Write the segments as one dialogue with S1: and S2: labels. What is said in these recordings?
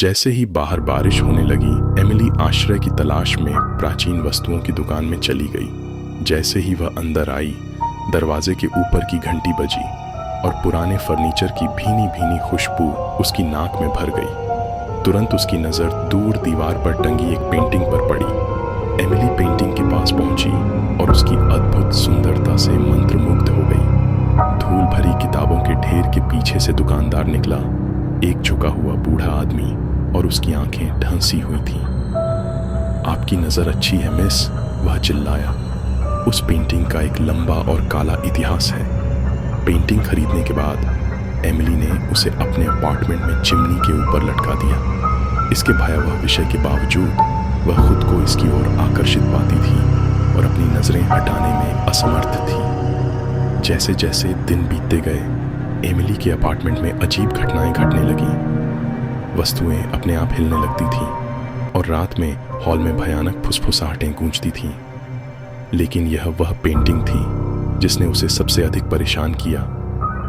S1: जैसे ही बाहर बारिश होने लगी, एमिली आश्रय की तलाश में प्राचीन वस्तुओं की दुकान में चली गई। जैसे ही वह अंदर आई, दरवाजे के ऊपर की घंटी बजी और पुराने फर्नीचर की भीनी भीनी खुशबू उसकी नाक में भर गई। तुरंत उसकी नज़र दूर दीवार पर टंगी एक पेंटिंग पर पड़ी। एमिली पेंटिंग के पास पहुंची और उसकी अद्भुत सुंदरता से मंत्रमुग्ध हो गई। धूल भरी किताबों के ढेर के पीछे से दुकानदार निकला, एक झुका हुआ बूढ़ा आदमी, और उसकी आंखें ढंसी हुई थीं। आपकी नज़र अच्छी है मिस, वह चिल्लाया। उस पेंटिंग का एक लंबा और काला इतिहास है। पेंटिंग खरीदने के बाद एमिली ने उसे अपने अपार्टमेंट में चिमनी के ऊपर लटका दिया। इसके भयावह विषय के बावजूद वह खुद को इसकी ओर आकर्षित पाती थी और अपनी नज़रें हटाने में असमर्थ थी। जैसे जैसे दिन बीतते गए, एमिली के अपार्टमेंट में अजीब घटनाएं घटने लगीं। वस्तुएं अपने आप हिलने लगती थीं और रात में हॉल में भयानक फुसफुसाहटें गूंजती थीं। लेकिन यह वह पेंटिंग थी जिसने उसे सबसे अधिक परेशान किया।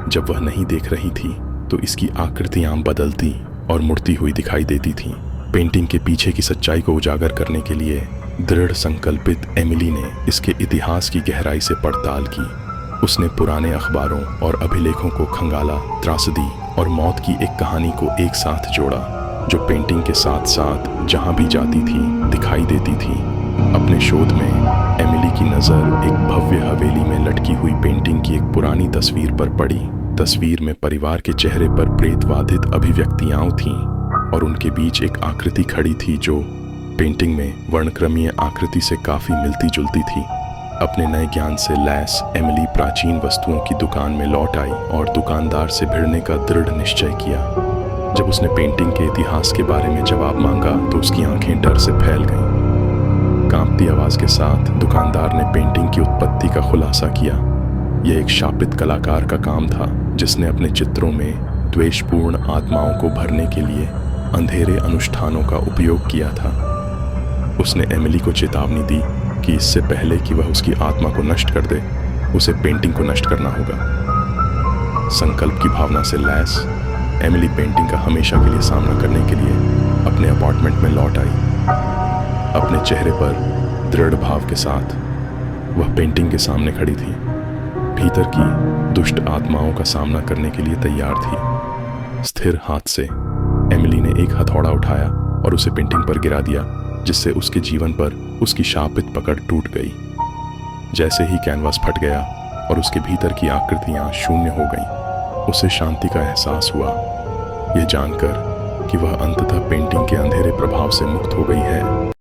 S1: जब वह नहीं देख रही थी तो इसकी आकृतियां बदलती और मुड़ती हुई दिखाई देती थीं। पेंटिंग के पीछे की सच्चाई को उजागर करने के लिए दृढ़ संकल्पित एमिली ने इसके इतिहास की गहराई से पड़ताल की। उसने पुराने अखबारों और अभिलेखों को खंगाला, त्रासदी और मौत की एक कहानी को एक साथ जोड़ा, जो पेंटिंग के साथ साथ जहां भी जाती थी दिखाई देती थी। अपने शोध में एमिली की नज़र एक भव्य हवेली में लटकी हुई पेंटिंग की एक पुरानी तस्वीर पर पड़ी। तस्वीर में परिवार के चेहरे पर प्रेतवाधित अभिव्यक्तियां थीं और उनके बीच एक आकृति खड़ी थी जो पेंटिंग में वर्णक्रमीय आकृति से काफ़ी मिलती जुलती थी। अपने नए ज्ञान से लैस एमिली प्राचीन वस्तुओं की दुकान में लौट आई और दुकानदार से भिड़ने का दृढ़ निश्चय किया। जब उसने पेंटिंग के इतिहास के बारे में जवाब मांगा तो उसकी आंखें डर से फैल गईं। कांपती आवाज़ के साथ दुकानदार ने पेंटिंग की उत्पत्ति का खुलासा किया। यह एक शापित कलाकार का काम था जिसने अपने चित्रों में द्वेषपूर्ण आत्माओं को भरने के लिए अंधेरे अनुष्ठानों का उपयोग किया था। उसने एमिली को चेतावनी दी कि इससे पहले कि वह उसकी आत्मा को नष्ट कर दे, उसे पेंटिंग को नष्ट करना होगा। संकल्प की भावना से लैस एमिली पेंटिंग का हमेशा के लिए सामना करने के लिए अपने अपार्टमेंट में लौट आई। अपने चेहरे पर दृढ़ भाव के साथ वह पेंटिंग के सामने खड़ी थी, भीतर की दुष्ट आत्माओं का सामना करने के लिए तैयार थी। स्थिर हाथ से एमिली ने एक हथौड़ा उठाया और उसे पेंटिंग पर गिरा दिया, जिससे उसके जीवन पर उसकी शापित पकड़ टूट गई। जैसे ही कैनवास फट गया और उसके भीतर की आकृतियां शून्य हो गईं, उसे शांति का एहसास हुआ, यह जानकर कि वह अंततः पेंटिंग के अंधेरे प्रभाव से मुक्त हो गई है।